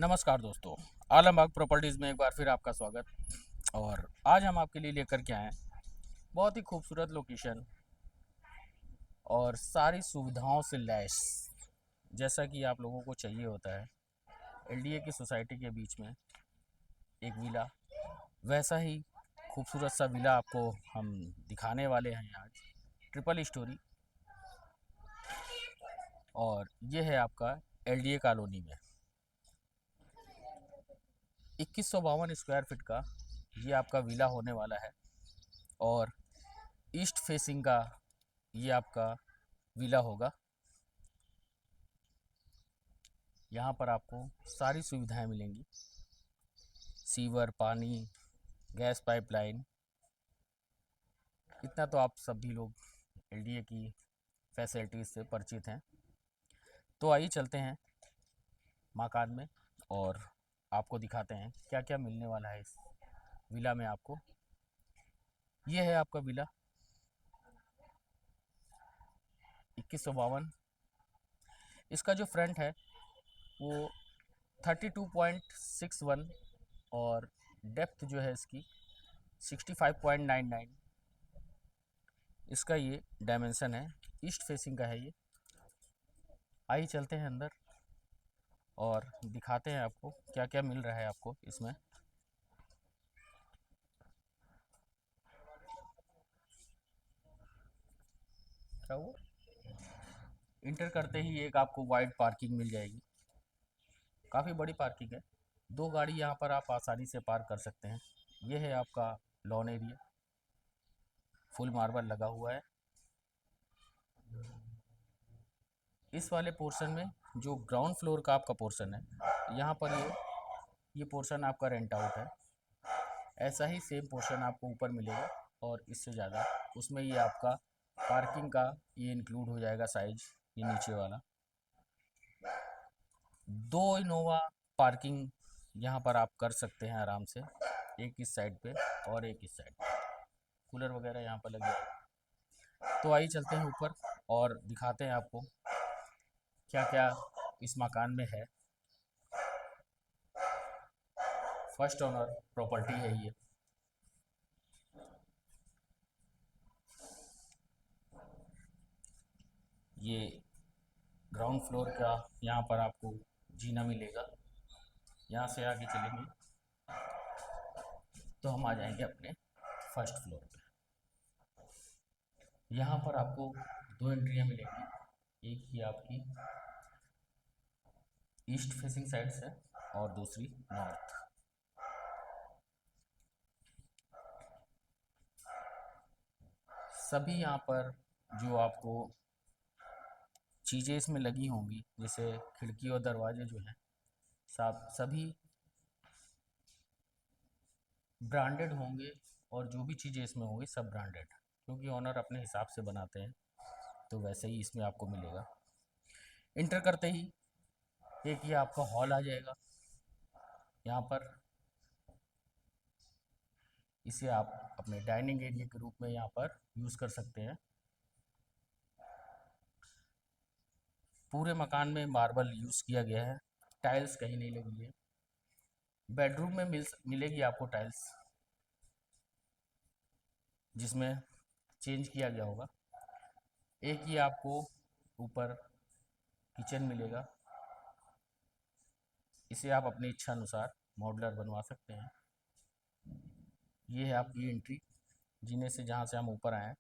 नमस्कार दोस्तों, आलमबाग प्रॉपर्टीज़ में एक बार फिर आपका स्वागत। और आज हम आपके लिए लेकर के आए हैं बहुत ही खूबसूरत लोकेशन और सारी सुविधाओं से लैस, जैसा कि आप लोगों को चाहिए होता है। एलडीए की सोसाइटी के बीच में एक विला, वैसा ही खूबसूरत सा विला आपको हम दिखाने वाले हैं आज। ट्रिपल स्टोरी, और ये है आपका एलडीए कॉलोनी में 2152 स्क्वायर फीट का ये आपका विला होने वाला है। और ईस्ट फेसिंग का ये आपका विला होगा। यहाँ पर आपको सारी सुविधाएं मिलेंगी, सीवर, पानी, गैस पाइपलाइन। इतना तो आप सभी लोग एलडीए की फैसिलिटीज़ से परिचित हैं। तो आइए चलते हैं मकान में और आपको दिखाते हैं क्या क्या मिलने वाला है इस विला में आपको। ये है आपका विला 2152। इसका जो फ्रंट है वो 32.61 और डेप्थ जो है इसकी 65.99 इसका ये डायमेंशन है। ईस्ट फेसिंग का है ये। आइए चलते हैं अंदर और दिखाते हैं आपको क्या क्या मिल रहा है आपको इसमें। क्या हुआ? इंटर करते ही एक आपको वाइड पार्किंग मिल जाएगी। काफ़ी बड़ी पार्किंग है, 2 गाड़ी यहाँ पर आप आसानी से पार्क कर सकते हैं। ये है आपका लॉन एरिया, फुल मार्बल लगा हुआ है। इस वाले पोर्शन में जो ग्राउंड फ्लोर का आपका पोर्शन है, यहाँ पर ये पोर्शन आपका रेंट आउट है। ऐसा ही सेम पोर्शन आपको ऊपर मिलेगा और इससे ज़्यादा उसमें ये आपका पार्किंग का ये इंक्लूड हो जाएगा साइज। ये नीचे वाला 2 इनोवा पार्किंग यहाँ पर आप कर सकते हैं आराम से, एक इस साइड पे और एक इस साइड पे। कूलर वगैरह यहाँ पर लग जाएगा। तो आइए चलते हैं ऊपर और दिखाते हैं आपको क्या क्या इस मकान में है। फर्स्ट ओनर प्रॉपर्टी है ये। ये ग्राउंड फ्लोर का यहाँ पर आपको जीना मिलेगा। यहाँ से आगे चलेंगे तो हम आ जाएंगे अपने फर्स्ट फ्लोर पे। यहाँ पर आपको 2 एंट्रियाँ मिलेंगी, एक ही आपकी ईस्ट फेसिंग साइड से और दूसरी नॉर्थ। सभी यहाँ पर जो आपको चीज़ें इसमें लगी होंगी, जैसे खिड़की और दरवाजे जो हैं सब सभी ब्रांडेड होंगे, और जो भी चीज़ें इसमें होंगी सब ब्रांडेड, क्योंकि ऑनर अपने हिसाब से बनाते हैं। तो वैसे ही इसमें आपको मिलेगा। इंटर करते ही एक ये आपका हॉल आ जाएगा। यहाँ पर इसे आप अपने डाइनिंग एरिया के रूप में यहाँ पर यूज़ कर सकते हैं। पूरे मकान में मार्बल यूज़ किया गया है, टाइल्स कहीं नहीं लगी है। बेडरूम में मिलेगी आपको टाइल्स, जिसमें चेंज किया गया होगा। एक ही आपको ऊपर किचन मिलेगा, इसे आप अपनी इच्छा अनुसार मॉड्यूलर बनवा सकते हैं। ये है आपकी एंट्री, जीने से जहाँ से हम ऊपर आए हैं।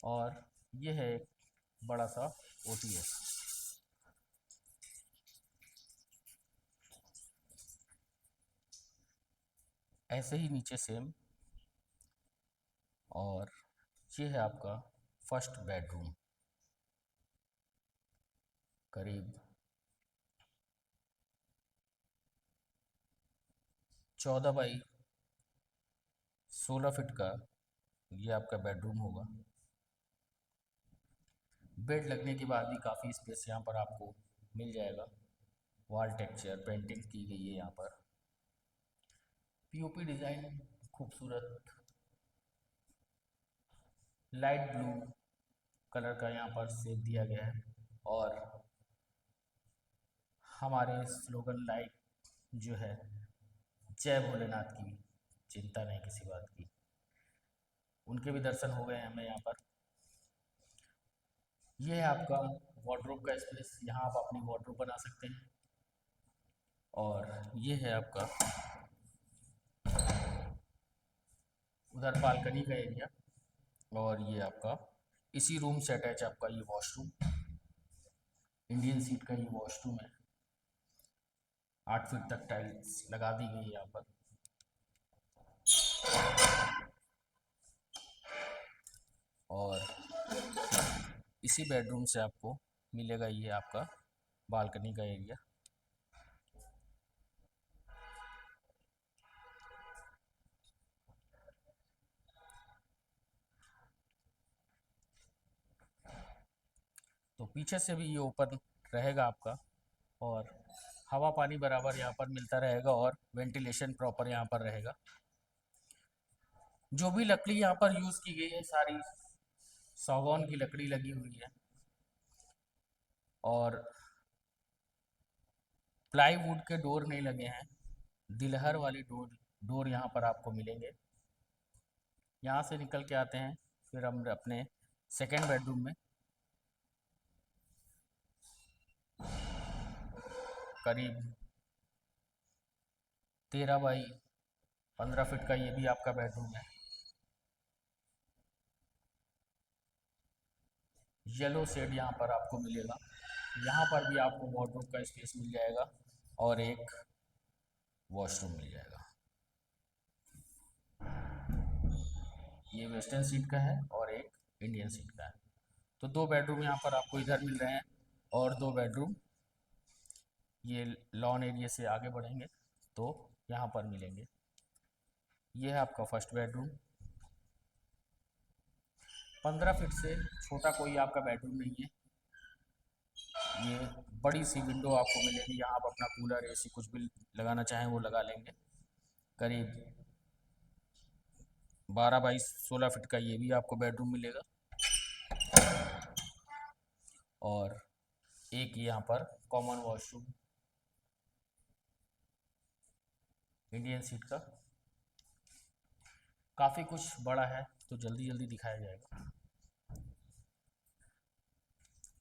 और ये है एक बड़ा सा ओटीएस। ऐसे ही नीचे सेम। और ये है आपका फर्स्ट बेडरूम। करीब 14 बाई 16 फीट का ये आपका बेडरूम होगा। बेड लगने के बाद भी काफ़ी स्पेस यहाँ पर आपको मिल जाएगा। वॉल टेक्सचर पेंटिंग की गई है यहाँ पर। पीओपी डिज़ाइन खूबसूरत लाइट ब्लू कलर का यहाँ पर शेड दिया गया है। और हमारे स्लोगन लाइक जो है, जय भोलेनाथ की, चिंता नहीं किसी बात की, उनके भी दर्शन हो गए हमें यहाँ पर। ये है आपका वार्डरोब का स्पेस, यहाँ आप अपनी वार्डरोब बना सकते हैं। और ये है आपका उधर बालकनी का एरिया। और ये आपका इसी रूम से अटैच आपका ये वॉशरूम, इंडियन सीट का ये वॉशरूम है। 8 फीट तक टाइल्स लगा दी गई है यहाँ पर। और इसी बेडरूम से आपको मिलेगा ये आपका बालकनी का एरिया। तो पीछे से भी ये ओपन रहेगा आपका, और हवा पानी बराबर यहाँ पर मिलता रहेगा, और वेंटिलेशन प्रॉपर यहाँ पर रहेगा। जो भी लकड़ी यहाँ पर यूज़ की गई है सारी सागौन की लकड़ी लगी हुई है। और प्लाईवुड के डोर नहीं लगे हैं, दिलहर वाली डोर डोर यहाँ पर आपको मिलेंगे। यहाँ से निकल के आते हैं फिर हम अपने सेकेंड बेडरूम में। करीब 13 बाई 15 फीट का ये भी आपका बेडरूम है। येलो शेड यहाँ पर आपको मिलेगा। यहाँ पर भी आपको वार्डरोब का स्पेस मिल जाएगा और एक वॉशरूम मिल जाएगा। ये वेस्टर्न सीट का है और एक इंडियन सीट का है। तो 2 बेडरूम यहाँ पर आपको इधर मिल रहे हैं, और 2 बेडरूम ये लॉन एरिया से आगे बढ़ेंगे तो यहाँ पर मिलेंगे। ये है आपका फर्स्ट बेडरूम। 15 फीट से छोटा कोई आपका बेडरूम नहीं है। ये बड़ी सी विंडो आपको मिलेगी, यहाँ आप अपना कूलर एसी कुछ भी लगाना चाहें वो लगा लेंगे। करीब 12 बाई 16 फीट का ये भी आपको बेडरूम मिलेगा। और एक यहाँ पर कॉमन वॉशरूम इंडियन सीट का। काफ़ी कुछ बड़ा है तो जल्दी जल्दी दिखाया जाएगा।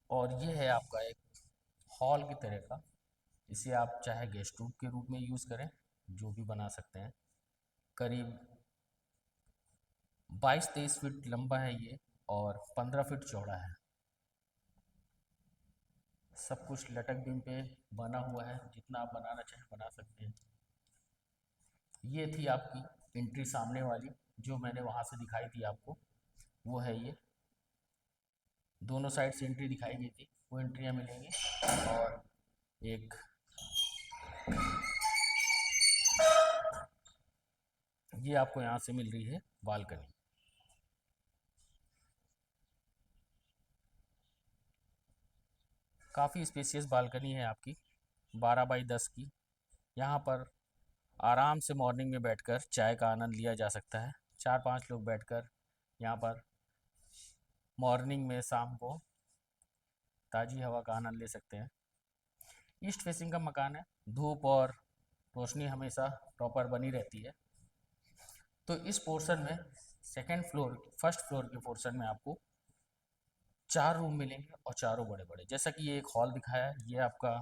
और ये है आपका एक हॉल की तरह का, इसे आप चाहे गेस्ट रूम के रूप में यूज़ करें, जो भी बना सकते हैं। करीब 22-23 फीट लंबा है ये, और 15 फीट चौड़ा है। सब कुछ लटक बीम पे बना हुआ है, जितना आप बनाना चाहें बना सकते हैं। ये थी आपकी एंट्री सामने वाली, जो मैंने वहाँ से दिखाई थी आपको, वो है ये। दोनों साइड से एंट्री दिखाई गई थी, वो एंट्रियाँ मिलेंगी। और एक ये आपको यहाँ से मिल रही है बालकनी। काफ़ी स्पेशियस बालकनी है आपकी, 12 बाई 10 की। यहाँ पर आराम से मॉर्निंग में बैठकर चाय का आनंद लिया जा सकता है। 4-5 लोग बैठकर यहाँ पर मॉर्निंग में शाम को ताज़ी हवा का आनंद ले सकते हैं। ईस्ट फेसिंग का मकान है, धूप और रोशनी हमेशा प्रॉपर बनी रहती है। तो इस पोर्शन में फर्स्ट फ्लोर के पोर्शन में आपको 4 रूम मिलेंगे, और चारों बड़े बड़े। जैसा कि ये एक हॉल दिखाया है, ये आपका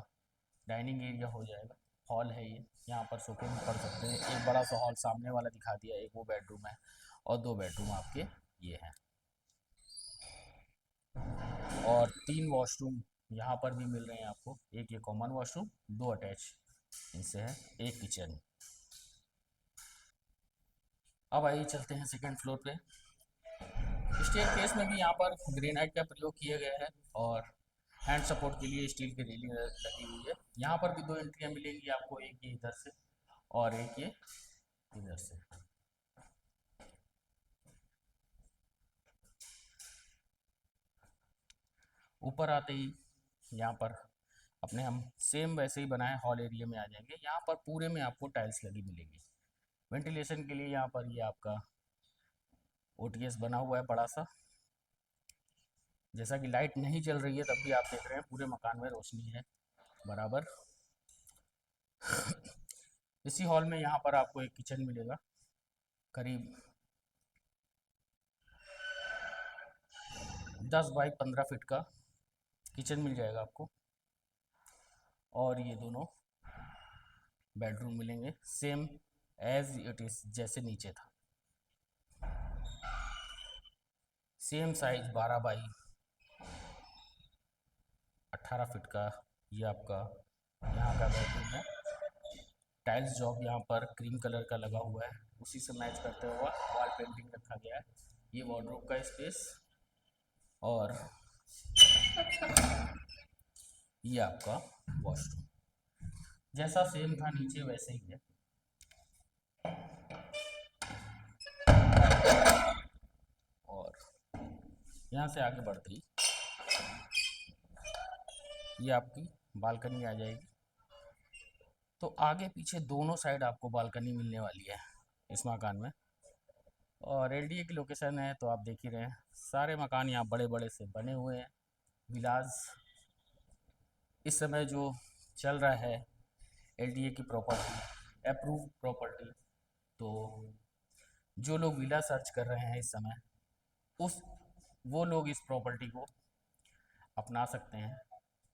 डाइनिंग एरिया हो जाएगा। हॉल है ये, यहाँ पर सोफे में पढ़ सकते हैं। एक बड़ा सा हॉल सामने वाला दिखा दिया, एक वो बेडरूम है, और 2 बेडरूम आपके ये हैं। और 3 वॉशरूम यहाँ पर भी मिल रहे हैं आपको। एक ये कॉमन वॉशरूम, 2 अटैच इनसे है, एक किचन। अब आइए चलते हैं सेकंड फ्लोर पे। स्टेयर केस में भी यहाँ पर ग्रेनाइट का प्रयोग किया गया है, और हैंड सपोर्ट के लिए स्टील की रेलिंग लगी हुई है। यहाँ पर भी दो एंट्रियाँ मिलेंगी आपको, एक ये इधर से और एक ये इधर से। ऊपर आते ही यहाँ पर अपने हम सेम वैसे ही बनाए हॉल एरिया में आ जाएंगे। यहाँ पर पूरे में आपको टाइल्स लगी मिलेगी। वेंटिलेशन के लिए यहाँ पर ये आपका ओटीएस बना हुआ है बड़ा सा। जैसा कि लाइट नहीं जल रही है तब भी आप देख रहे हैं पूरे मकान में रोशनी है बराबर। इसी हॉल में यहाँ पर आपको एक किचन मिलेगा, करीब 10 बाई 15 फीट का किचन मिल जाएगा आपको। और ये दोनों बेडरूम मिलेंगे सेम एज इट इज़ जैसे नीचे था। सेम साइज 12 बाई 18 फीट का ये आपका यहाँ का बेडरूम है। टाइल्स जॉब यहाँ पर क्रीम कलर का लगा हुआ है, उसी से मैच करते हुआ वॉल पेंटिंग रखा गया है। ये वार्डरोब का स्पेस और ये आपका वॉशरूम जैसा सेम था नीचे वैसे ही है। और यहाँ से आगे बढ़ते ही ये आपकी बालकनी आ जाएगी। तो आगे पीछे दोनों साइड आपको बालकनी मिलने वाली है इस मकान में। और एलडीए की लोकेशन है तो आप देख ही रहे हैं, सारे मकान यहाँ बड़े बड़े से बने हुए हैं। विलाज इस समय जो चल रहा है एलडीए की प्रॉपर्टी, अप्रूव प्रॉपर्टी, तो जो लोग विला सर्च कर रहे हैं इस समय उस वो लोग इस प्रॉपर्टी को अपना सकते हैं।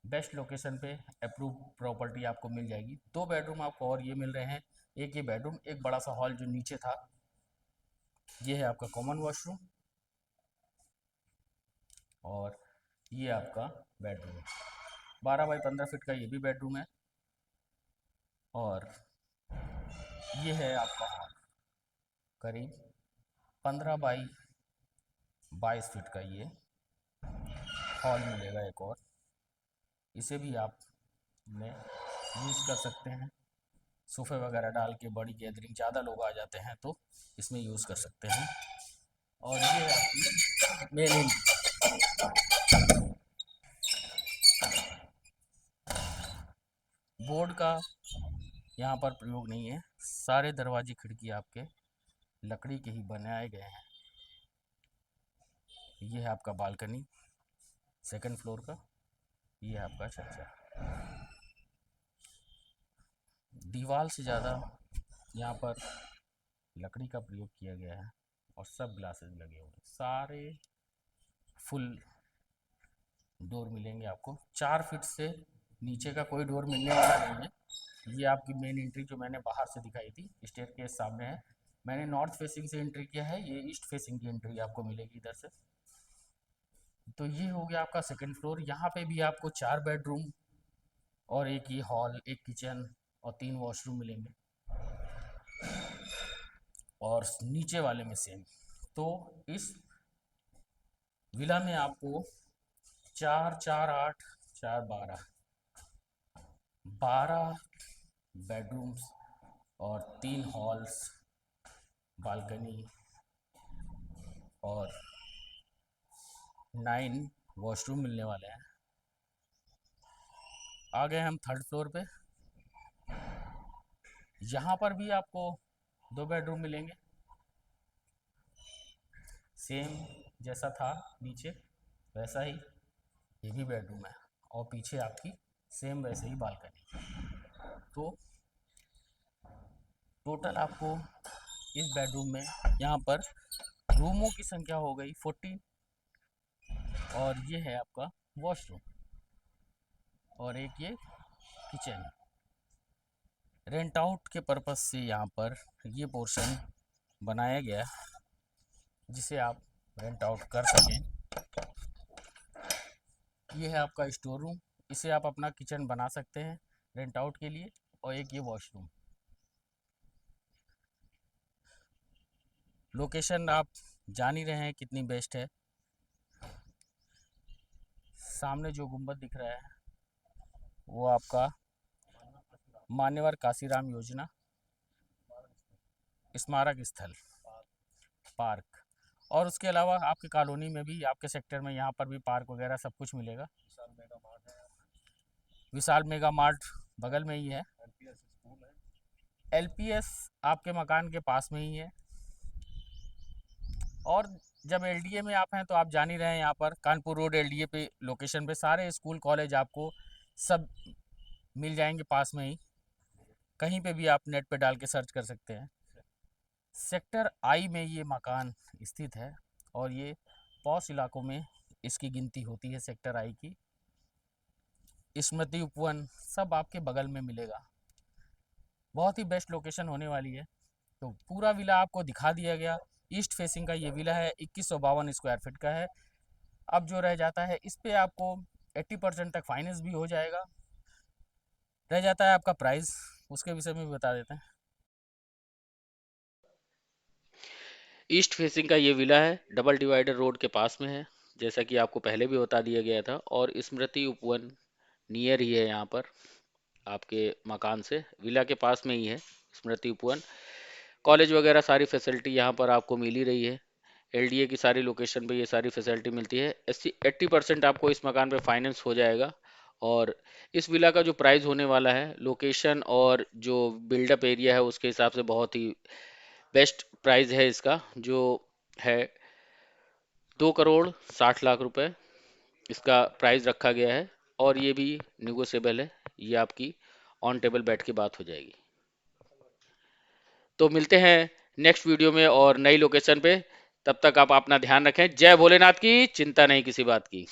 बेस्ट लोकेशन पे अप्रूव प्रॉपर्टी आपको मिल जाएगी। 2 बेडरूम आपको और ये मिल रहे हैं, एक ये बेडरूम, एक बड़ा सा हॉल जो नीचे था। ये है आपका कॉमन वॉशरूम और ये आपका बेडरूम 12 बाई 15 फीट का ये भी बेडरूम है। और ये है आपका हॉल, करीब 15 बाई 22 फीट का ये हॉल मिलेगा एक और। इसे भी आप में यूज़ कर सकते हैं, सोफ़े वगैरह डाल के बड़ी गैदरिंग ज़्यादा लोग आ जाते हैं तो इसमें यूज़ कर सकते हैं। और ये आपकी मेन बोर्ड का यहाँ पर प्रयोग नहीं है, सारे दरवाजे खिड़की आपके लकड़ी के ही बनाए गए हैं। ये है आपका बालकनी सेकंड फ्लोर का, ये है आपका छज्जा। दीवार से ज़्यादा यहाँ पर लकड़ी का प्रयोग किया गया है और सब ग्लासेस लगे हुए हैं। सारे फुल डोर मिलेंगे आपको। 4 फीट से नीचे का कोई डोर मिलने वाला नहीं है। ये आपकी मेन एंट्री जो मैंने बाहर से दिखाई थी स्टेयरकेस सामने है। मैंने नॉर्थ फेसिंग से एंट्री किया है, ये ईस्ट फेसिंग की एंट्री आपको मिलेगी इधर से। तो ये हो गया आपका सेकंड फ्लोर। यहाँ पे भी आपको 4 बेडरूम और एक ये हॉल, एक किचन और 3 वॉशरूम मिलेंगे। और नीचे वाले में सेम। तो इस विला में आपको 4 4 8 4 12 बेडरूम्स और 3 हॉल्स, बालकनी और 9 वॉशरूम मिलने वाले हैं। आ गए हम थर्ड फ्लोर पे। यहाँ पर भी आपको 2 बेडरूम मिलेंगे, सेम जैसा था नीचे वैसा ही ये भी बेडरूम है। और पीछे आपकी सेम वैसे ही बालकनी। तो टोटल आपको इस बेडरूम में यहाँ पर रूमों की संख्या हो गई 14। और ये है आपका वॉशरूम और एक ये किचन। रेंट आउट के पर्पस से यहाँ पर ये पोर्शन बनाया गया जिसे आप रेंट आउट कर सकें। ये है आपका स्टोर रूम, इसे आप अपना किचन बना सकते हैं रेंट आउट के लिए। और एक ये वॉशरूम। लोकेशन आप जान ही रहे हैं कितनी बेस्ट है। सामने जो गुंबद दिख रहा है वो आपका मान्यवर काशीराम योजना स्मारक स्थल पार्क। और उसके अलावा आपके कॉलोनी में भी, आपके सेक्टर में यहाँ पर भी पार्क वगैरह सब कुछ मिलेगा। विशाल मेगा मार्ट बगल में ही है। एलपीएस आपके मकान के पास में ही है। और जब एलडीए में आप हैं तो आप जान ही रहे हैं, यहाँ पर कानपुर रोड एलडीए पे लोकेशन पे सारे स्कूल कॉलेज आपको सब मिल जाएंगे पास में ही। कहीं पे भी आप नेट पे डाल के सर्च कर सकते हैं। सेक्टर आई में ये मकान स्थित है और ये पॉश इलाकों में इसकी गिनती होती है। सेक्टर आई की स्मृति उपवन सब आपके बगल में मिलेगा। बहुत ही बेस्ट लोकेशन होने वाली है। तो पूरा विला आपको दिखा दिया गया। ईस्ट फेसिंग का ये विला है, 2152 स्क्वायर फीट का है। अब जो रह जाता है इस पे आपको 80% तक फाइनेंस भी हो जाएगा। रह जाता है आपका प्राइस, उसके विषय में भी बता देते हैं। ईस्ट फेसिंग का ये विला है, डबल डिवाइडर रोड के पास में है, जैसा कि आपको पहले भी बता दिया गया था। और स्मृति उपवन नियर ही है, यहाँ पर आपके मकान से विला के पास में ही है स्मृति उपवन। कॉलेज वगैरह सारी फैसिलिटी यहाँ पर आपको मिल ही रही है। एलडीए की सारी लोकेशन पे ये सारी फैसिलिटी मिलती है। 80% आपको इस मकान पे फाइनेंस हो जाएगा। और इस विला का जो प्राइस होने वाला है, लोकेशन और जो बिल्डअप एरिया है उसके हिसाब से बहुत ही बेस्ट प्राइस है इसका, जो है 2,60,00,000 रुपए इसका प्राइस रखा गया है। और ये भी निगोशिएबल है, ये आपकी ऑन टेबल बैठ के बात हो जाएगी। तो मिलते हैं नेक्स्ट वीडियो में और नई लोकेशन पे। तब तक आप अपना ध्यान रखें। जय भोलेनाथ की, चिंता नहीं किसी बात की।